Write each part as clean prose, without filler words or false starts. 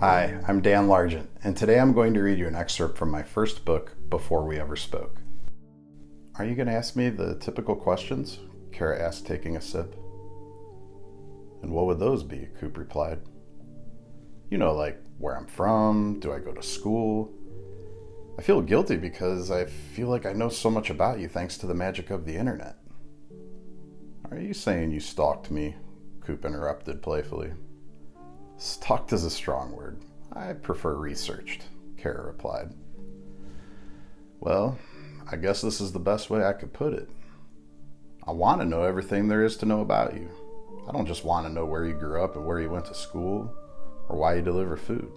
Hi, I'm Dan Largent, and today I'm going to read you an excerpt from my first book, Before We Ever Spoke. Are you going to ask me the typical questions? Kara asked, taking a sip. And what would those be? Coop replied. You know, like where I'm from, do I go to school? I feel guilty because I feel like I know so much about you thanks to the magic of the internet. Are you saying you stalked me? Coop interrupted playfully. Stalked is a strong word. I prefer researched, Kara replied. Well, I guess this is the best way I could put it. I want to know everything there is to know about you. I don't just want to know where you grew up and where you went to school or why you deliver food.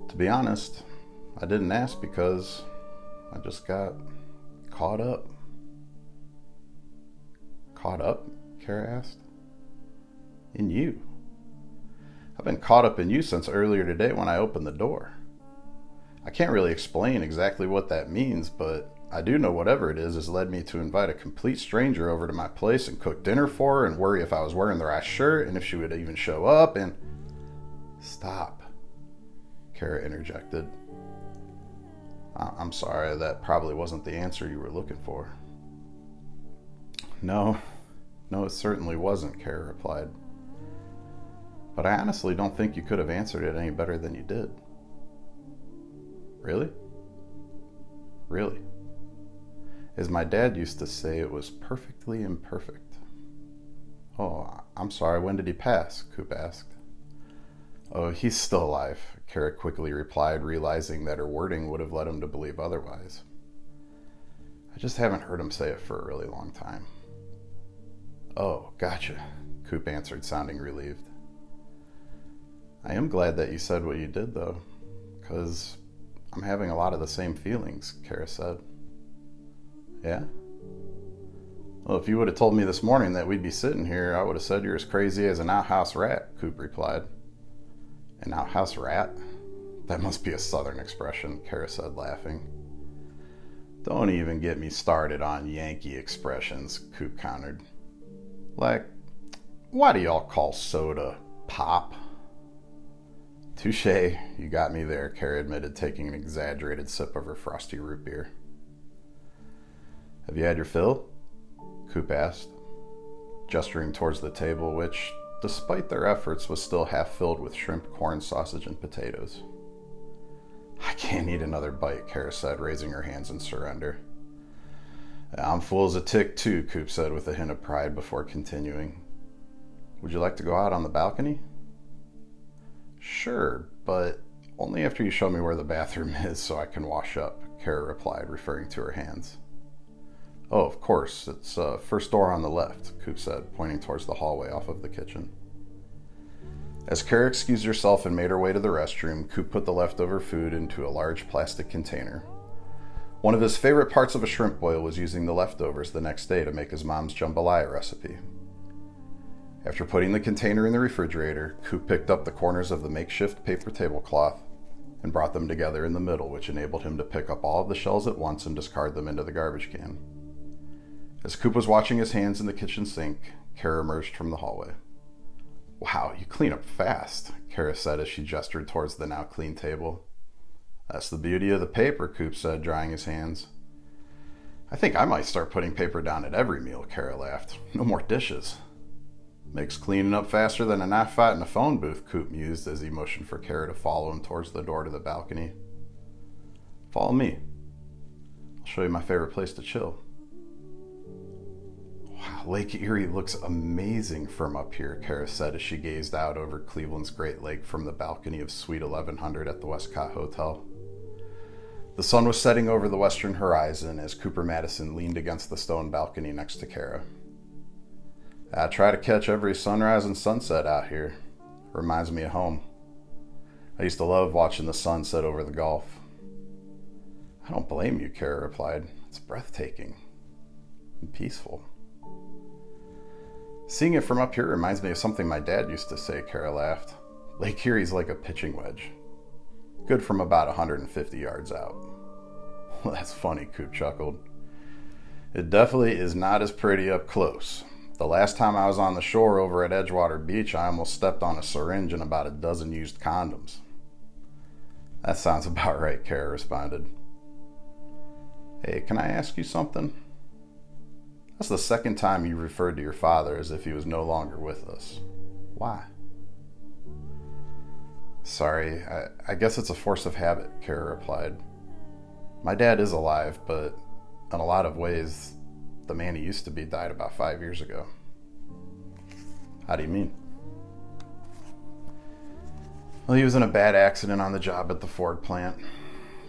To be honest, I didn't ask because I just got caught up. Caught up? Kara asked. In you. I've been caught up in you since earlier today when I opened the door. I can't really explain exactly what that means, but I do know whatever it is has led me to invite a complete stranger over to my place and cook dinner for her and worry if I was wearing the right shirt and if she would even show up and... Stop, Kara interjected. I'm sorry, that probably wasn't the answer you were looking for. No, it certainly wasn't, Kara replied. But I honestly don't think you could have answered it any better than you did. Really? Really? As my dad used to say, it was perfectly imperfect. Oh, I'm sorry, when did he pass? Coop asked. Oh, he's still alive, Kara quickly replied, realizing that her wording would have led him to believe otherwise. I just haven't heard him say it for a really long time. Oh, gotcha, Coop answered, sounding relieved. I am glad that you said what you did, though, because I'm having a lot of the same feelings, Kara said. Yeah? Well, if you would have told me this morning that we'd be sitting here, I would have said you're as crazy as an outhouse rat, Coop replied. An outhouse rat? That must be a southern expression, Kara said, laughing. Don't even get me started on Yankee expressions, Coop countered. Like, why do y'all call soda pop? Touché, you got me there, Kara admitted, taking an exaggerated sip of her frosty root beer. Have you had your fill? Coop asked, gesturing towards the table, which, despite their efforts, was still half filled with shrimp, corn, sausage, and potatoes. I can't eat another bite, Kara said, raising her hands in surrender. I'm full as a tick, too, Coop said with a hint of pride before continuing. Would you like to go out on the balcony? Sure, but only after you show me where the bathroom is so I can wash up, Kara replied, referring to her hands. Oh, of course, it's first door on the left, Coop said, pointing towards the hallway off of the kitchen. As Kara excused herself and made her way to the restroom, Coop put the leftover food into a large plastic container. One of his favorite parts of a shrimp boil was using the leftovers the next day to make his mom's jambalaya recipe. After putting the container in the refrigerator, Coop picked up the corners of the makeshift paper tablecloth and brought them together in the middle, which enabled him to pick up all of the shells at once and discard them into the garbage can. As Coop was washing his hands in the kitchen sink, Kara emerged from the hallway. Wow, you clean up fast, Kara said as she gestured towards the now clean table. That's the beauty of the paper, Coop said, drying his hands. I think I might start putting paper down at every meal, Kara laughed. No more dishes. Makes cleaning up faster than a knife fight in a phone booth, Coop mused as he motioned for Kara to follow him towards the door to the balcony. Follow me. I'll show you my favorite place to chill. Wow, Lake Erie looks amazing from up here, Kara said as she gazed out over Cleveland's Great Lake from the balcony of Suite 1100 at the Westcott Hotel. The sun was setting over the western horizon as Cooper Madison leaned against the stone balcony next to Kara. I try to catch every sunrise and sunset out here. Reminds me of home. I used to love watching the sun set over the Gulf. I don't blame you, Kara replied. It's breathtaking and peaceful. Seeing it from up here reminds me of something my dad used to say, Kara laughed. Lake Erie's like a pitching wedge. good from about 150 yards out. Well, that's funny, Coop chuckled. It definitely is not as pretty up close. The last time I was on the shore over at Edgewater Beach, I almost stepped on a syringe and about a dozen used condoms. That sounds about right, Kara responded. Hey, can I ask you something? That's the second time you referred to your father as if he was no longer with us. Why? Sorry, I guess it's a force of habit, Kara replied. My dad is alive, but in a lot of ways, the man he used to be died about 5 years ago. How do you mean? Well, he was in a bad accident on the job at the Ford plant.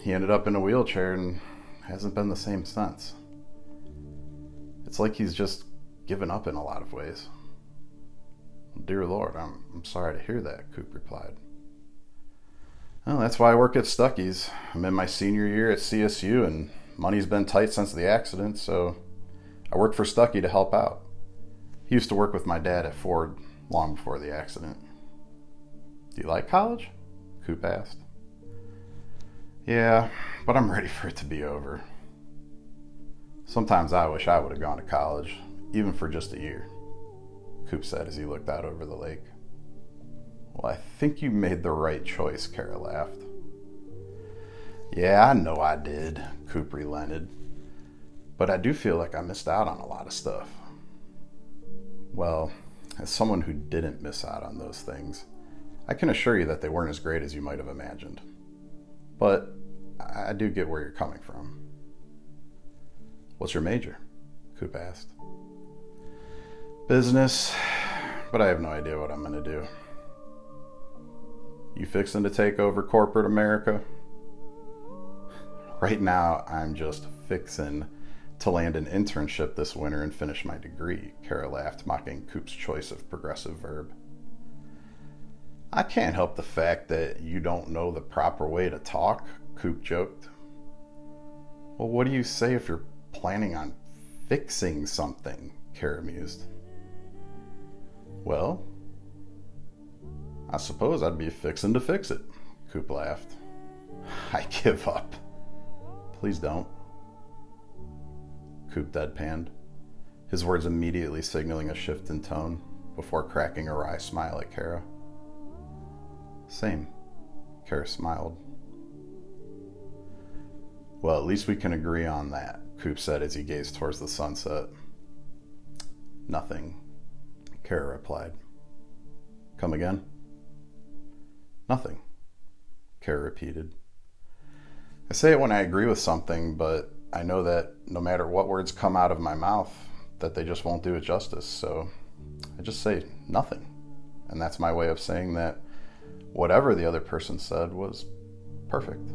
He ended up in a wheelchair and hasn't been the same since. It's like he's just given up in a lot of ways. Dear Lord, I'm sorry to hear that, Coop replied. Well, that's why I work at Stuckey's. I'm in my senior year at CSU and money's been tight since the accident, so I work for Stuckey to help out. He used to work with my dad at Ford long before the accident. Do you like college? Coop asked. Yeah, but I'm ready for it to be over. Sometimes I wish I would have gone to college, even for just a year, Coop said as he looked out over the lake. Well, I think you made the right choice, Kara laughed. Yeah, I know I did, Coop relented. But I do feel like I missed out on a lot of stuff. Well, as someone who didn't miss out on those things, I can assure you that they weren't as great as you might have imagined. But I do get where you're coming from. What's your major? Coop asked. Business, but I have no idea what I'm going to do. You fixing to take over corporate America? Right now, I'm just fixing to land an internship this winter and finish my degree, Kara laughed, mocking Coop's choice of progressive verb. I can't help the fact that you don't know the proper way to talk, Coop joked. Well, what do you say if you're planning on fixing something? Kara mused. Well, I suppose I'd be fixing to fix it, Coop laughed. I give up. Please don't. Coop deadpanned, his words immediately signaling a shift in tone before cracking a wry smile at Kara. Same, Kara smiled. Well, at least we can agree on that, Coop said as he gazed towards the sunset. Nothing, Kara replied. Come again? Nothing, Kara repeated. I say it when I agree with something, but I know that no matter what words come out of my mouth, that they just won't do it justice, so I just say nothing. And that's my way of saying that whatever the other person said was perfect.